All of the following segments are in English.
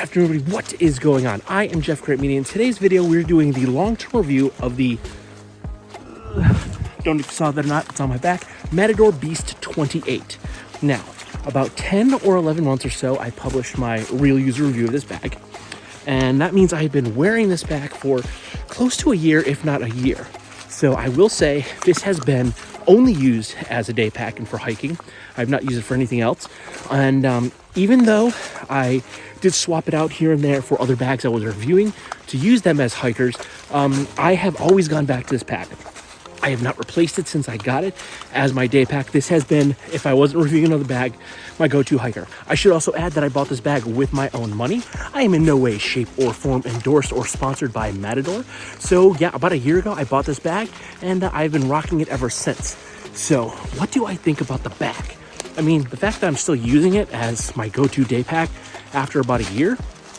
afternoon, everybody. What is going on? I am jeffgrantMEDIA. In today's video, we're doing the long-term review of the, don't know if you saw that or not, it's on my back, Matador Beast 28. Now, about 10 or 11 months or so, I published my real user review of this bag. And that means I've been wearing this bag for close to a year, if not a year. So I will say this has been only used as a day pack and for hiking. I've not used it for anything else. And even though I did swap it out here and there for other bags I was reviewing to use them as hikers, I have always gone back to this pack. I have not replaced it since I got it as my day pack. This has been, if I wasn't reviewing another bag, my go-to hiker. I should also add that I bought this bag with my own money. I am in no way, shape, or form endorsed or sponsored by Matador. So yeah, about a year ago, I bought this bag and I've been rocking it ever since. So what do I think about the bag? I mean, the fact that I'm still using it as my go-to day pack after about a year,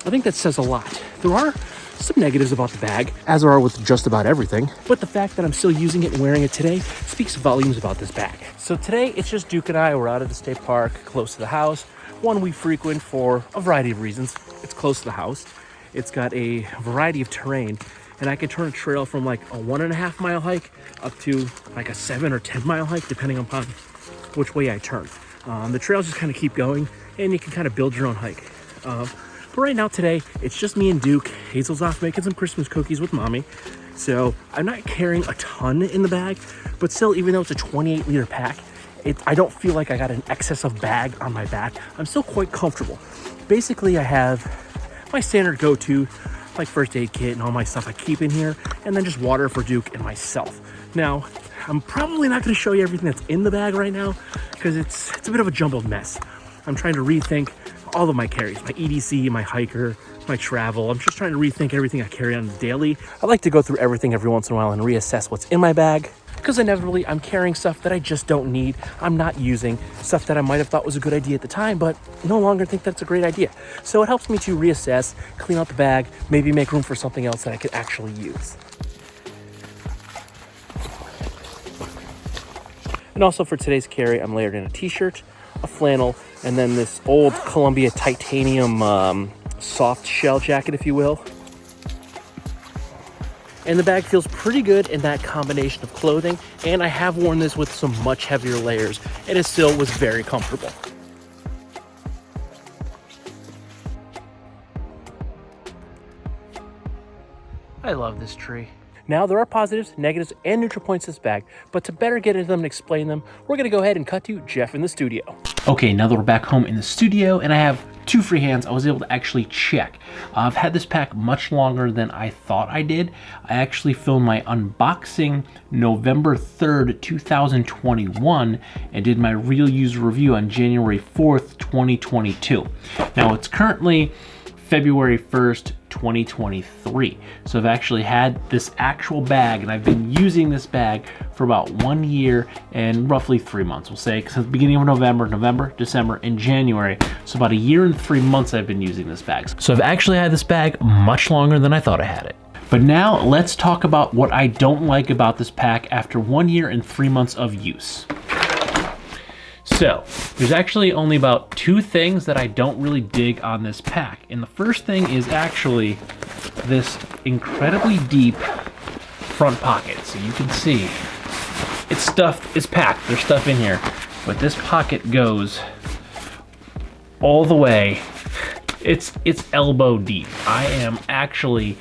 I think that says a lot. There are some negatives about the bag, as there are with just about everything, but the fact that I'm still using it and wearing it today speaks volumes about this bag. So today, it's just Duke and I. We're out at the state park, close to the house. One we frequent for a variety of reasons. It's close to the house. It's got a variety of terrain, and I can turn a trail from like a 1.5 mile hike up to like a 7 or 10 mile hike, depending upon which way I turn. The trails just kind of keep going, and you can kind of build your own hike. But right now today, it's just me and Duke. Hazel's off making some Christmas cookies with mommy. So I'm not carrying a ton in the bag, but still, even though it's a 28-liter pack, I don't feel like I got an excess of bag on my back. I'm still quite comfortable. Basically, I have my standard go-to, like first aid kit and all my stuff I keep in here, and then just water for Duke and myself. Now, I'm probably not going to show you everything that's in the bag right now because it's a bit of a jumbled mess. I'm trying to rethink all of my carries, my EDC, my hiker, my travel. I'm just trying to rethink everything I carry on daily. I like to go through everything every once in a while and reassess what's in my bag, because inevitably I'm carrying stuff that I just don't need. I'm not using stuff that I might have thought was a good idea at the time, but no longer think that's a great idea. So it helps me to reassess, clean out the bag, maybe make room for something else that I could actually use. And also for today's carry, I'm layered in a t-shirt, a flannel, and then this old Columbia titanium soft shell jacket, if you will. And the bag feels pretty good in that combination of clothing, and I have worn this with some much heavier layers, and it still was very comfortable. I love this tree. Now, there are positives, negatives, and neutral points to this bag, but to better get into them and explain them, we're gonna go ahead and cut to Jeff in the studio. Okay, now that we're back home in the studio and I have 2 free hands, I was able to actually check. I've had this pack much longer than I thought I did. I actually filmed my unboxing November 3rd, 2021, and did my real user review on January 4th, 2022. Now, it's currently February 1st, 2023. So I've actually had this actual bag, and I've been using this bag for about 1 year and roughly 3 months, we'll say, since the beginning of November, December, and January. So about a year and 3 months I've been using this bag. So I've actually had this bag much longer than I thought I had it. But now let's talk about what I don't like about this pack after 1 year and 3 months of use. So, there's actually only about 2 things that I don't really dig on this pack. And the first thing is actually this incredibly deep front pocket. So you can see it's stuffed, it's packed, there's stuff in here. But this pocket goes all the way, it's elbow deep. I am actually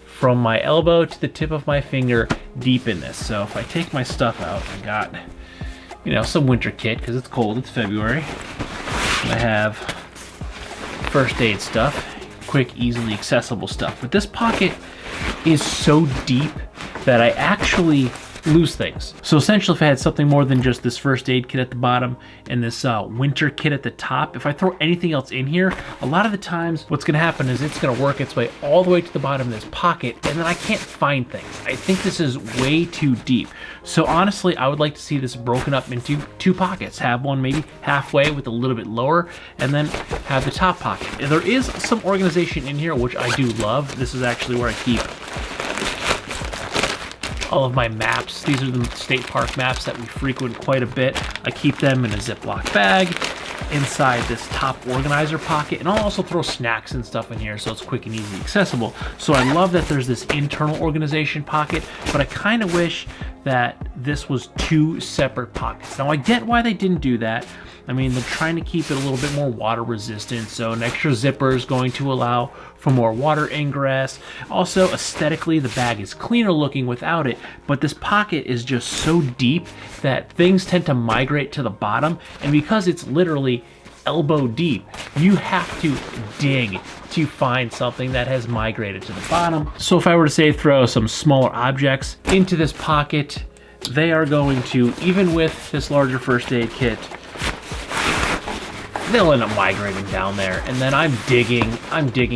from my elbow to the tip of my finger deep in this. So if I take my stuff out, I got, you know, some winter kit because it's cold, it's February. And I have first aid stuff, quick, easily accessible stuff. But this pocket is so deep that I actually lose things. So essentially, if I had something more than just this first aid kit at the bottom and this winter kit at the top, if I throw anything else in here, a lot of the times what's gonna happen is it's gonna work its way all the way to the bottom of this pocket, and then I can't find things. I think this is way too deep. So honestly, I would like to see this broken up into 2 pockets. Have one maybe halfway with a little bit lower, and then have the top pocket. And there is some organization in here, which I do love. This is actually where I keep all of my maps. These are the state park maps that we frequent quite a bit. I keep them in a Ziploc bag, inside this top organizer pocket, and I'll also throw snacks and stuff in here so it's quick and easy accessible. So I love that there's this internal organization pocket, but I kind of wish that this was 2 separate pockets. Now I get why they didn't do that. I mean, they're trying to keep it a little bit more water resistant, so an extra zipper is going to allow for more water ingress. Also, aesthetically, the bag is cleaner looking without it, but this pocket is just so deep that things tend to migrate to the bottom, and because it's literally elbow deep, you have to dig to find something that has migrated to the bottom. So if I were to say throw some smaller objects into this pocket, they are going to, even with this larger first aid kit, they'll end up migrating down there, and then I'm digging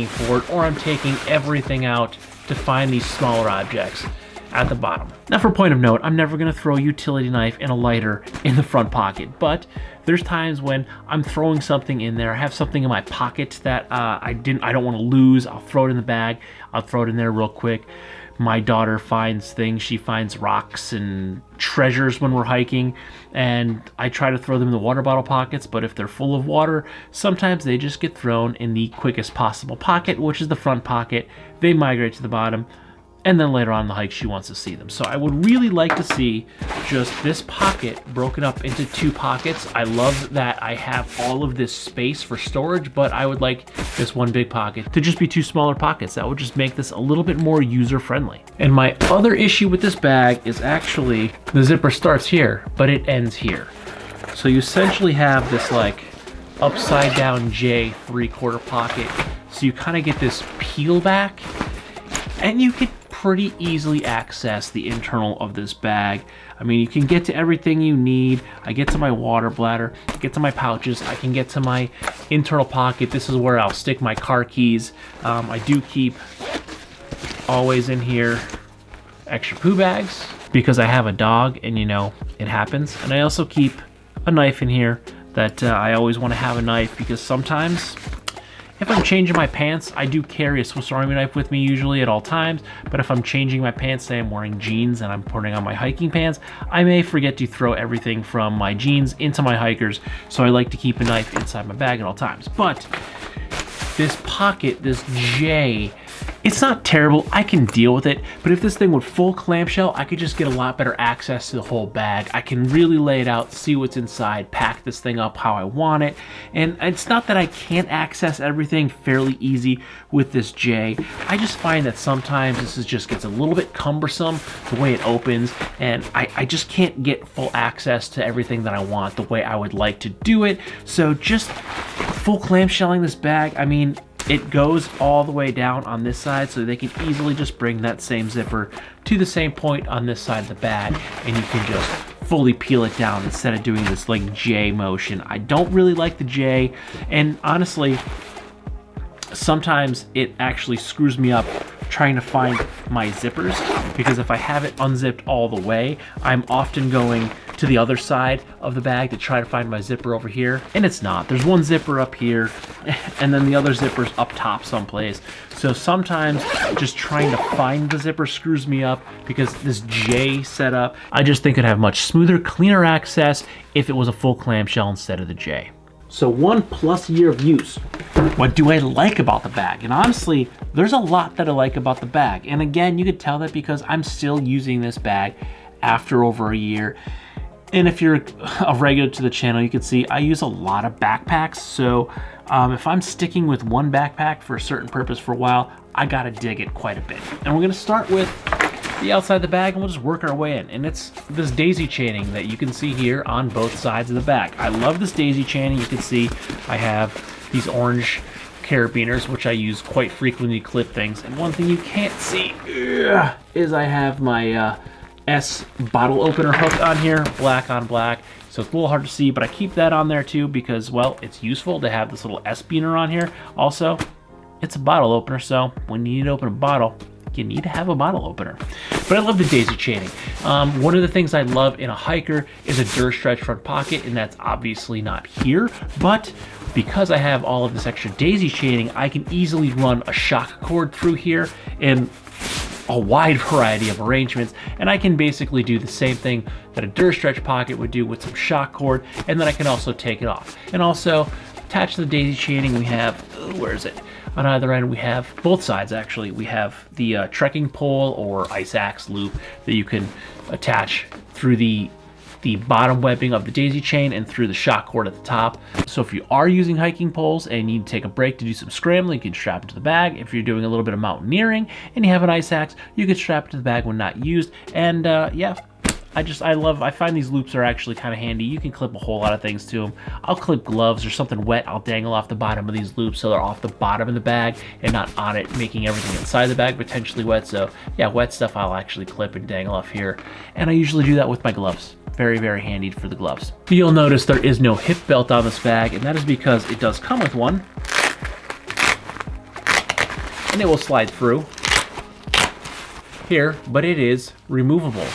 for it, or I'm taking everything out to find these smaller objects at the bottom. Now for a point of note, I'm never gonna throw a utility knife and a lighter in the front pocket, but there's times when I'm throwing something in there, I have something in my pocket that I don't wanna lose, I'll throw it in the bag, I'll throw it in there real quick. My daughter finds things, she finds rocks and treasures when we're hiking, and I try to throw them in the water bottle pockets, but if they're full of water, sometimes they just get thrown in the quickest possible pocket, which is the front pocket. They migrate to the bottom, and then later on in the hike, she wants to see them. So I would really like to see just this pocket broken up into 2 pockets. I love that I have all of this space for storage, but I would like this one big pocket to just be 2 smaller pockets. That would just make this a little bit more user-friendly. And my other issue with this bag is actually the zipper starts here, but it ends here. So you essentially have this like upside down J 3/4 pocket. So you kind of get this peel back, and you could pretty easily access the internal of this bag. I mean, you can get to everything you need. I get to my water bladder, I get to my pouches, I can get to my internal pocket. This is where I'll stick my car keys. I do keep always in here extra poo bags because I have a dog, and you know, it happens. And I also keep a knife in here that I always want to have a knife because sometimes if I'm changing my pants, I do carry a Swiss Army knife with me usually at all times, but if I'm changing my pants, say I'm wearing jeans and I'm putting on my hiking pants, I may forget to throw everything from my jeans into my hikers, so I like to keep a knife inside my bag at all times. But this pocket, this J, it's not terrible, I can deal with it, but if this thing would full clamshell, I could just get a lot better access to the whole bag. I can really lay it out, see what's inside, pack this thing up how I want it, and it's not that I can't access everything fairly easy with this J. I just find that sometimes this just gets a little bit cumbersome the way it opens, and I just can't get full access to everything that I want the way I would like to do it. So just full clamshelling this bag, I mean, it goes all the way down on this side, so they can easily just bring that same zipper to the same point on this side of the bag, and you can just fully peel it down instead of doing this like J motion. I don't really like the J, and honestly, sometimes it actually screws me up trying to find my zippers, because if I have it unzipped all the way, I'm often going to the other side of the bag to try to find my zipper over here, and it's not. There's one zipper up here, and then the other zipper's up top someplace. So sometimes just trying to find the zipper screws me up because this J setup, I just think it'd have much smoother, cleaner access if it was a full clamshell instead of the J. So 1+ year of use. What do I like about the bag? And honestly, there's a lot that I like about the bag. And again, you could tell that because I'm still using this bag after over a year. And if you're a regular to the channel, you can see I use a lot of backpacks. So if I'm sticking with one backpack for a certain purpose for a while, I gotta dig it quite a bit. And we're gonna start with the outside of the bag, and we'll just work our way in. And it's this daisy chaining that you can see here on both sides of the bag. I love this daisy chaining. You can see I have these orange carabiners, which I use quite frequently to clip things. And one thing you can't see is I have my S bottle opener hook on here, black on black. So it's a little hard to see, but I keep that on there too because, well, it's useful to have this little S beaner on here. Also, it's a bottle opener, so when you need to open a bottle, you need to have a bottle opener. But I love the daisy chaining. One of the things I love in a hiker is a Durstretch front pocket, and that's obviously not here, but because I have all of this extra daisy chaining, I can easily run a shock cord through here, and a wide variety of arrangements, and I can basically do the same thing that a Durastretch pocket would do with some shock cord, and then I can also take it off. And also, attached to the daisy chaining, we have, where is it? On either end, we have, both sides actually, we have the trekking pole or ice axe loop that you can attach through the bottom webbing of the daisy chain and through the shock cord at the top. So if you are using hiking poles and you need to take a break to do some scrambling, you can strap it to the bag. If you're doing a little bit of mountaineering and you have an ice axe, you can strap it to the bag when not used. And yeah, I find these loops are actually kind of handy. You can clip a whole lot of things to them. I'll clip gloves or something wet. I'll dangle off the bottom of these loops so they're off the bottom of the bag and not on it, making everything inside the bag potentially wet. So yeah, wet stuff I'll actually clip and dangle off here. And I usually do that with my gloves. Very, very handy for the gloves. You'll notice there is no hip belt on this bag, and that is because it does come with one. And it will slide through here, but it is removable.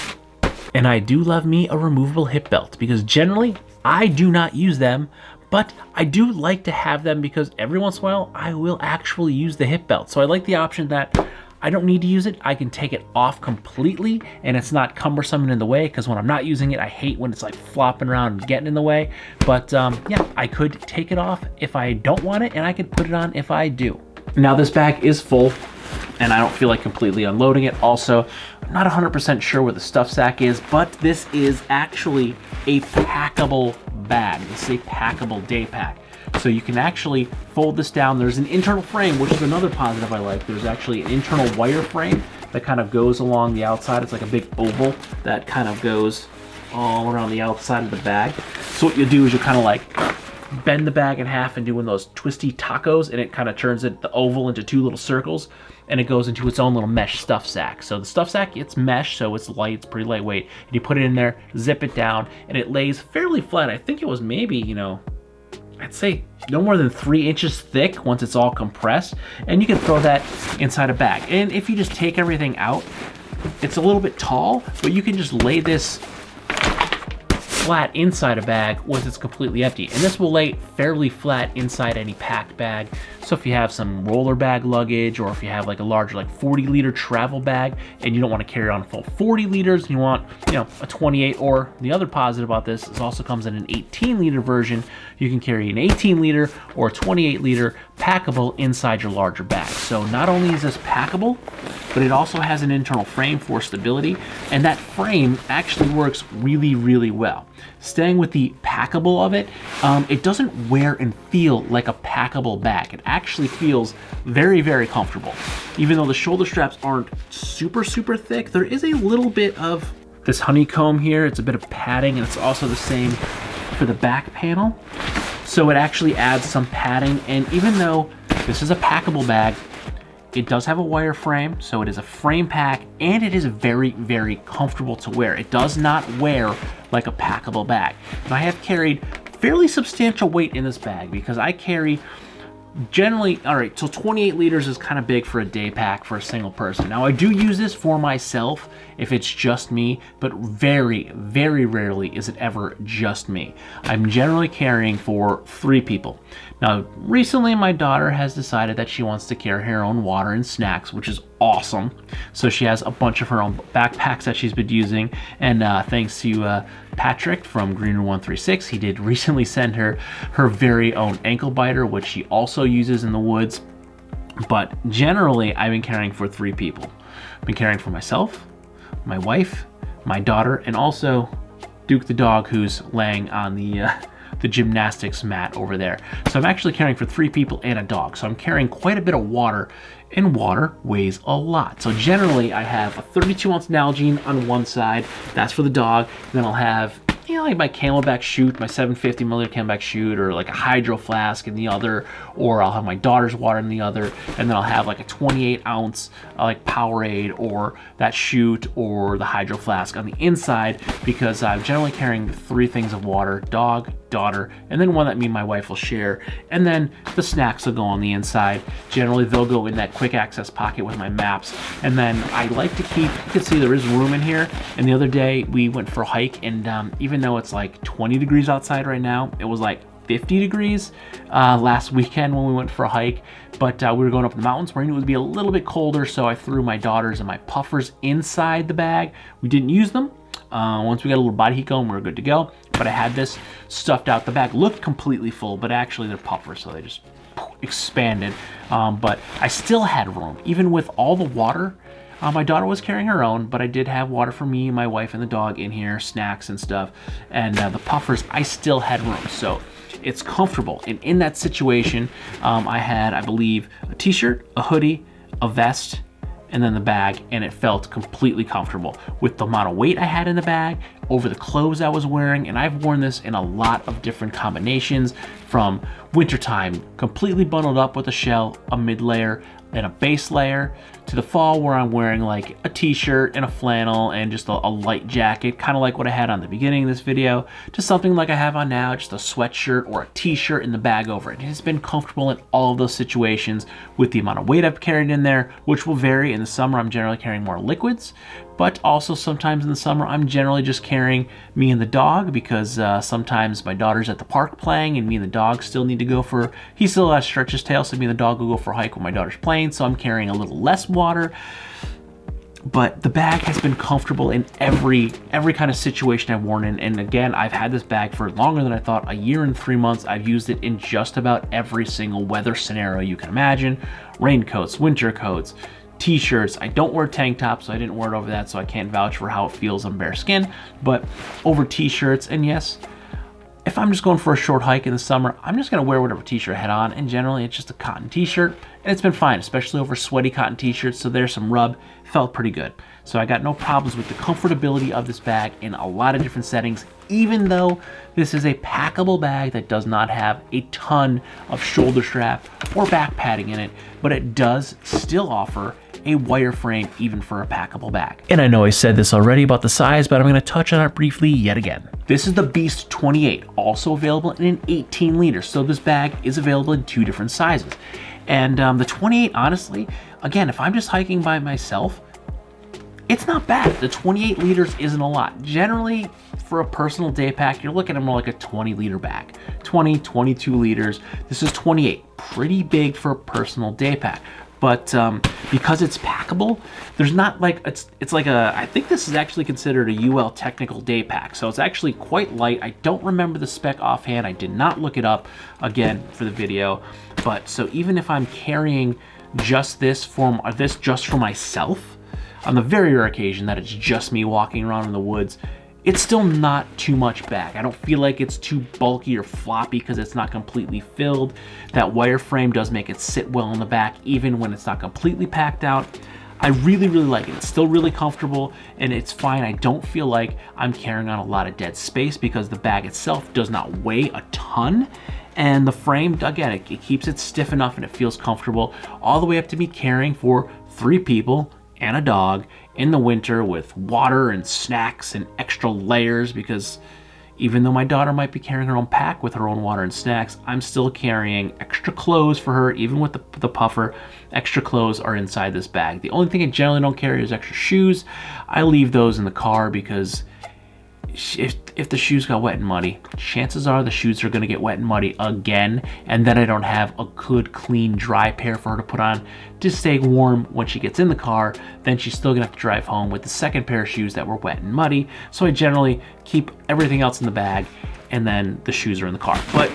And I do love me a removable hip belt because generally I do not use them, but I do like to have them because every once in a while I will actually use the hip belt. So I like the option that I don't need to use it. I can take it off completely and it's not cumbersome and in the way, because when I'm not using it, I hate when it's like flopping around and getting in the way. But yeah, I could take it off if I don't want it, and I could put it on if I do. Now this bag is full and I don't feel like completely unloading it. Also, I'm not 100% sure where the stuff sack is, but this is actually a packable bag. This is a packable day pack. So you can actually fold this down. There's an internal frame, which is another positive I like. There's actually an internal wire frame that kind of goes along the outside. It's like a big oval that kind of goes all around the outside of the bag. So what you do is you kind of like bend the bag in half and do one of those twisty tacos, and it kind of turns the oval into two little circles, and it goes into its own little mesh stuff sack. So the stuff sack, it's mesh, so it's light, it's pretty lightweight. And you put it in there, zip it down, and it lays fairly flat. I think it was maybe, you know, I'd say no more than 3 inches thick once it's all compressed, and you can throw that inside a bag. And if you just take everything out, it's a little bit tall, but you can just lay this flat inside a bag once it's completely empty. And this will lay fairly flat inside any packed bag. So if you have some roller bag luggage, or if you have like a larger, like 40-liter travel bag and you don't want to carry on a full 40 liters, you want, you know, a 28, or the other positive about this is also comes in an 18-liter version. You can carry an 18-liter or a 28-liter packable inside your larger bag. So not only is this packable, but it also has an internal frame for stability, and that frame actually works really, really well. Staying with the packable of it, it doesn't wear and feel like a packable bag. It actually feels very, very comfortable. Even though the shoulder straps aren't super, super thick, there is a little bit of this honeycomb here. It's a bit of padding, and it's also the same for the back panel. So it actually adds some padding, and even though this is a packable bag, it does have a wire frame, so it is a frame pack, and it is very, very comfortable to wear. It does not wear like a packable bag. And I have carried fairly substantial weight in this bag because I carry generally, all right, so 28 liters is kind of big for a day pack for a single person. Now I do use this for myself if it's just me, but very, very rarely is it ever just me. I'm generally carrying for 3 people. Now, recently my daughter has decided that she wants to carry her own water and snacks, which is awesome. So she has a bunch of her own backpacks that she's been using, and thanks to Patrick from Greener136, he did recently send her her very own ankle biter, which she also uses in the woods. But generally, I've been carrying for 3 people. I've been carrying for myself, my wife, my daughter, and also Duke the dog, who's laying on the gymnastics mat over there. So I'm actually carrying for 3 people and a dog. So I'm carrying quite a bit of water, and water weighs a lot. So generally I have a 32-ounce Nalgene on one side, that's for the dog, and then I'll have, you know, like my Camelback chute, my 750 milliliter Camelback chute, or like a hydro flask in the other, or I'll have my daughter's water in the other, and then I'll have like a 28-ounce like Powerade, or that chute, or the hydro flask on the inside, because I'm generally carrying 3 things of water: dog, daughter, and then one that me and my wife will share, and then the snacks will go on the inside. Generally they'll go in that quick access pocket with my maps, and then I like to keep, you can see there is room in here. And the other day we went for a hike, and even though it's like 20 degrees outside right now, it was like 50 degrees last weekend when we went for a hike, but we were going up in the mountains where I knew it would be a little bit colder, so I threw my daughters and my puffers inside the bag. We didn't use them. Once we got a little body heat going, we were good to go. But I had this stuffed out. The bag looked completely full, but actually they're puffers, so they just expanded. But I still had room, even with all the water. My daughter was carrying her own, but I did have water for me, my wife, and the dog in here, snacks and stuff. And the puffers, I still had room, so it's comfortable. And in that situation, I had, I believe, a t-shirt, a hoodie, a vest, and then the bag, and it felt completely comfortable with the amount of weight I had in the bag, over the clothes I was wearing. And I've worn this in a lot of different combinations, from wintertime, completely bundled up with a shell, a mid layer, and a base layer, to the fall where I'm wearing like a t-shirt and a flannel and just a light jacket, kind of like what I had on the beginning of this video, to something like I have on now, just a sweatshirt or a t-shirt in the bag over it. It has been comfortable in all of those situations with the amount of weight I've carried in there, which will vary. In the summer, I'm generally carrying more liquids, but also sometimes in the summer, I'm generally just carrying me and the dog, because sometimes my daughter's at the park playing and me and the dog still need to go for, he still has to stretch his tail, so me and the dog will go for a hike when my daughter's playing, so I'm carrying a little less water. But the bag has been comfortable in every kind of situation I've worn in. And again, I've had this bag for longer than I thought. A year and 3 months. I've used it in just about every single weather scenario you can imagine. Raincoats, winter coats, t-shirts. I don't wear tank tops, so I didn't wear it over that, so I can't vouch for how it feels on bare skin. But over t-shirts, and yes, if I'm just going for a short hike in the summer, I'm just going to wear whatever t-shirt I had on, and generally it's just a cotton t-shirt, and it's been fine, especially over sweaty cotton t-shirts, so there's some rub. Felt pretty good. So I got no problems with the comfortability of this bag in a lot of different settings, even though this is a packable bag that does not have a ton of shoulder strap or back padding in it, but it does still offer a wireframe even for a packable bag. And I know I said this already about the size, but I'm going to touch on it briefly yet again. This is the Beast 28, also available in an 18 liter. So this bag is available in 2 different sizes. And the 28, honestly, again, if I'm just hiking by myself, it's not bad. The 28 liters isn't a lot. Generally, for a personal day pack, you're looking at more like a 20 liter bag. 20, 22 liters. This is 28. Pretty big for a personal day pack. But because it's packable, there's not like, it's like a, I think this is actually considered a UL technical day pack. So it's actually quite light. I don't remember the spec offhand. I did not look it up again for the video. But so even if I'm carrying just this just for myself, on the very rare occasion that it's just me walking around in the woods, it's still not too much bag. I don't feel like it's too bulky or floppy because it's not completely filled. That wireframe does make it sit well in the back even when it's not completely packed out. I really, really like it. It's still really comfortable and it's fine. I don't feel like I'm carrying on a lot of dead space because the bag itself does not weigh a ton. And the frame, again, it keeps it stiff enough and it feels comfortable all the way up to me carrying for 3 people and a dog in the winter with water and snacks and extra layers, because even though my daughter might be carrying her own pack with her own water and snacks, I'm still carrying extra clothes for her. Even with the puffer, extra clothes are inside this bag. The only thing I generally don't carry is extra shoes. I leave those in the car because if the shoes got wet and muddy, chances are the shoes are going to get wet and muddy again, and then I don't have a good, clean, dry pair for her to put on to stay warm when she gets in the car. Then she's still going to have to drive home with the second pair of shoes that were wet and muddy. So I generally keep everything else in the bag, and then the shoes are in the car. But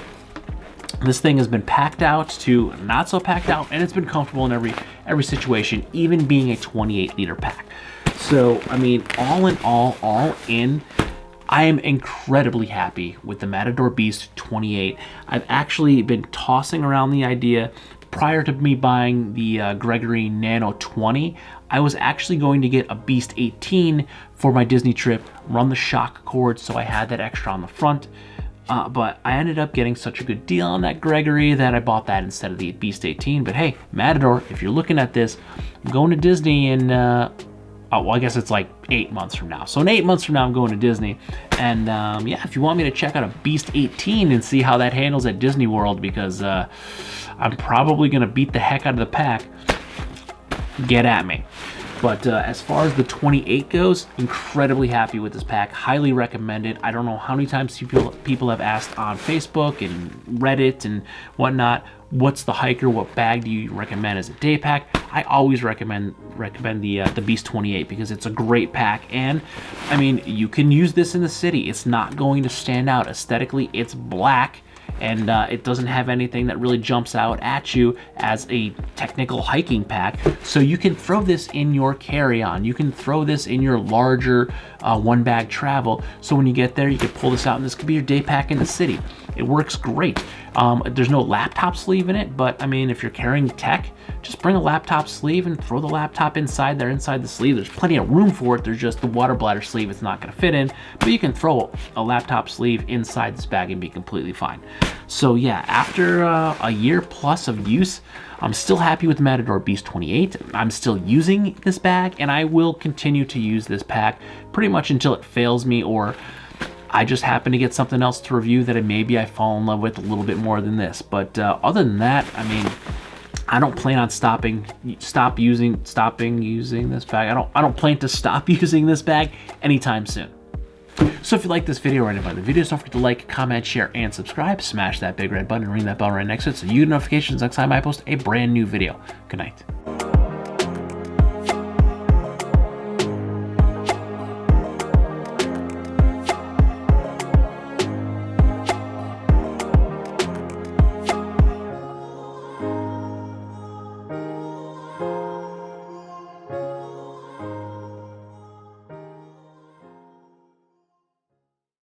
this thing has been packed out to not so packed out, and it's been comfortable in every situation, even being a 28 liter pack. So, I mean, all in all in, I am incredibly happy with the Matador Beast 28. I've actually been tossing around the idea. Prior to me buying the Gregory Nano 20, I was actually going to get a Beast 18 for my Disney trip, run the shock cord so I had that extra on the front. But I ended up getting such a good deal on that Gregory that I bought that instead of the Beast 18. But hey, Matador, if you're looking at this, I'm going to Disney in, well, I guess it's like 8 months from now. So in 8 months from now, I'm going to Disney. And yeah, if you want me to check out a Beast 18 and see how that handles at Disney World, because I'm probably going to beat the heck out of the pack, get at me. But as far as the 28 goes, incredibly happy with this pack. Highly recommend it. I don't know how many times people have asked on Facebook and Reddit and whatnot, what's the hiker, what bag do you recommend as a day pack? I always recommend the Beast 28 because it's a great pack, and I mean, you can use this in the city. It's not going to stand out aesthetically. It's black, and it doesn't have anything that really jumps out at you as a technical hiking pack. So you can throw this in your carry-on. You can throw this in your larger one bag travel. So when you get there, you can pull this out, and this could be your day pack in the city. It works great. There's no laptop sleeve in it, but I mean, if you're carrying tech, just bring a laptop sleeve and throw the laptop inside there, inside the sleeve. There's plenty of room for it. There's just the water bladder sleeve it's not going to fit in, but you can throw a laptop sleeve inside this bag and be completely fine. So yeah, after a year plus of use, I'm still happy with Matador Beast 28. I'm still using this bag, and I will continue to use this pack pretty much until it fails me, or I just happen to get something else to review that maybe I fall in love with a little bit more than this. But other than that, I mean, I don't plan on stopping using this bag. I don't plan to stop using this bag anytime soon. So if you like this video or any of my other videos, don't forget to like, comment, share, and subscribe. Smash that big red button and ring that bell right next to it so you get notifications next time I post a brand new video. Good night.